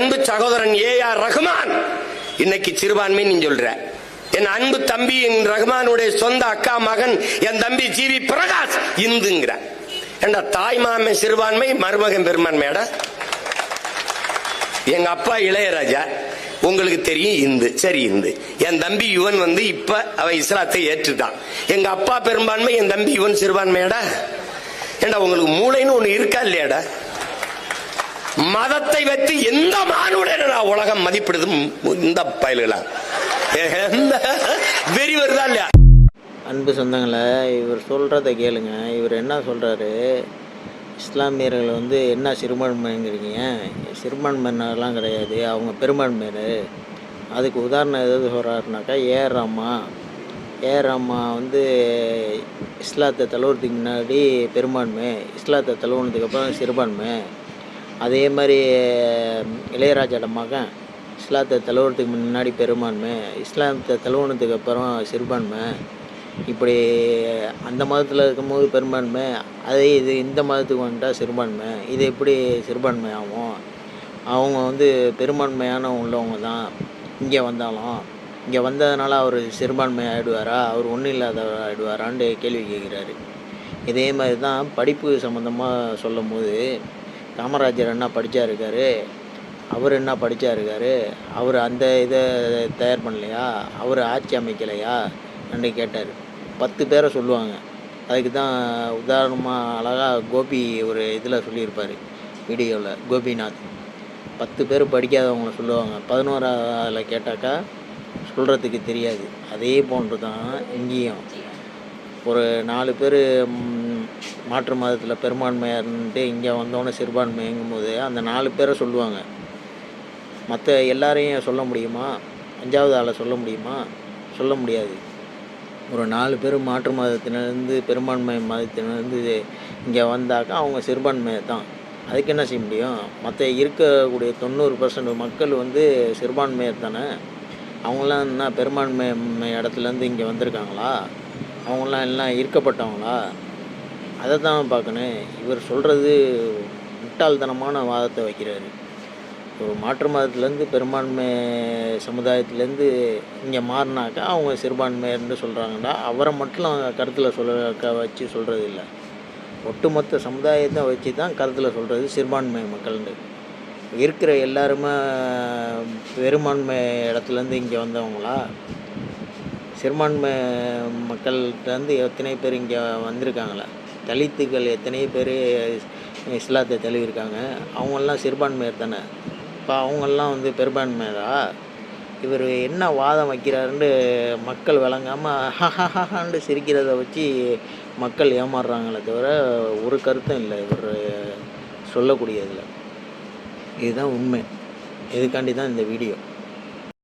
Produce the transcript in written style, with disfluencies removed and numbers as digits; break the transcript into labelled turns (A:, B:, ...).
A: அன்பு சகோதரன் ஏ.ஆர். ரஹ்மான் இன்னைக்கு சிறுபான்மை நீ சொல்ற. என் அன்பு தம்பி என் ரஹ்மானுடைய சொந்த அக்கா மகன் என் தம்பி ஜி.வி. பிரகாஷ் இந்துங்கிற. ஏண்டா தாய் மாமன் சிறுபான்மை, மருமகன் பெரும்பான்மையாடா. எங்க அப்பா இளையராஜா உங்களுக்கு தெரியும் இந்து, சரி இந்து. என் தம்பி யுவன் இப்ப அவன் இஸ்லாத்தை ஏற்றுட்டான். எங்க அப்பா பெரும்பான்மை, என் தம்பி யுவன் சிறுபான்மையாடா. ஏண்டா உங்களுக்கு மூளைன்னு ஒண்ணு இருக்கா இல்லையாடா? மதத்தை வைத்து எந்த மானுடைய உலகம் மதிப்பிடுது இந்த பயல்களா? வெறி வருதா இல்லையா?
B: அன்பு சொந்தங்களை, இவர் சொல்கிறத கேளுங்க. இவர் என்ன சொல்கிறாரு, இஸ்லாமியர்கள் என்ன சிறுபான்மைங்கிறீங்க? சிறுபான்மையினர்லாம் கிடையாது, அவங்க பெரும்பான்மையினர். அதுக்கு உதாரணம் எதாவது சொல்கிறாருனாக்கா ஏஆர் ரஹ்மா இஸ்லாத்தை தழுவுறதுக்கு முன்னாடி பெரும்பான்மை, இஸ்லாத்தை தழுவுனதுக்கப்புறம் சிறுபான்மை. அதே மாதிரி இளையராஜாவோட மகன் இஸ்லாத்தை தழுவுறதுக்கு முன்னாடி பெரும்பான்மை, இஸ்லாத்தை தழுவுனதுக்கப்புறம் சிறுபான்மை. இப்படி அந்த மதத்தில் இருக்கும்போது பெரும்பான்மை, அதே இது இந்த மதத்துக்கு வந்துட்டால் சிறுபான்மை. இது எப்படி சிறுபான்மை ஆகும்? அவங்க பெரும்பான்மையான உள்ளவங்க தான். இங்கே வந்ததுனால அவர் சிறுபான்மை ஆகிடுவாரா? அவர் ஒன்றும் இல்லாதவர் ஆகிடுவாரான்னு கேள்வி கேட்குறாரு. இதே மாதிரி தான் படிப்பு சம்மந்தமாக சொல்லும் போது, காமராஜர் என்ன படித்தாருக்காரு, அவர் என்ன படித்தாருக்காரு, அவர் அந்த இதை தயார் பண்ணலையா, அவர் ஆட்சி அமைக்கலையா என்று கேட்டார். 10 பேரை சொல்லுவாங்க. அதுக்கு தான் உதாரணமாக அழகாக கோபி ஒரு இதில் சொல்லியிருப்பார், வீடியோவில். கோபிநாத் 10 பேர் படிக்காதவங்கள சொல்லுவாங்க, 11ஆவதில் கேட்டாக்கா சொல்கிறதுக்கு தெரியாது. அதே போன்று தான் இங்கேயும் ஒரு 4 பேர் மாற்று மதத்தில் பெரும்பான்மையாக இருந்துட்டு இங்கே வந்தோன்னே சிறுபான்மைங்கும்போது அந்த 4 பேரை சொல்லுவாங்க. மற்ற எல்லாரையும் சொல்ல முடியுமா? 5ஆவது ஆளை சொல்ல முடியுமா? சொல்ல முடியாது. ஒரு 4 பேர் மாற்று மதத்தினருந்து பெரும்பான்மை மதத்தினருந்து இங்கே வந்தாக்கா அவங்க சிறுபான்மை தான். அதுக்கு என்ன செய்ய முடியும்? மற்ற இருக்கக்கூடிய 90% மக்கள் சிறுபான்மையர் தானே. அவங்களாம் என்ன பெரும்பான்மை இடத்துலேருந்து இங்கே வந்திருக்காங்களா? அவங்களாம் எல்லாம் ஈர்க்கப்பட்டவங்களா? அதை தான் பார்க்கணும். இவர் சொல்கிறது முட்டாள்தனமான வாதத்தை வைக்கிறாரு. ஒரு மாற்று மதத்துலேருந்து பெரும்பான்மை சமுதாயத்துலேருந்து இங்கே மாறினாக்கா அவங்க சிறுபான்மையர்னு சொல்கிறாங்கன்னா, அவரை மட்டும் கருத்தில் வச்சு சொல்கிறது இல்லை, ஒட்டுமொத்த சமுதாயத்தை வச்சு தான் கருத்தில் சொல்கிறது சிறுபான்மை மக்கள்னு. இருக்கிற எல்லாருமே பெரும்பான்மை இடத்துலேருந்து இங்கே வந்தவங்களா? சிறுபான்மை மக்கள்கிட்டருந்து எத்தனை பேர் இங்கே வந்திருக்காங்களா? தலித்துகள் எத்தனை பேர் இஸ்லாத்தை தழுவிருக்காங்க? அவங்கெல்லாம் சிறுபான்மையர் தானே. இப்போ அவங்கெல்லாம் பெரும்பான்மையரா? இவர் என்ன வாதம் வைக்கிறாருன்னு மக்கள் விளங்காமல் ஹஹான்னு சிரிக்கிறத வச்சு மக்கள் ஏமாறுறாங்களே தவிர ஒரு கருத்தும் இல்லை இவர் சொல்லக்கூடியதில். இதுதான் உண்மை. இதுக்காண்டி தான் இந்த வீடியோ.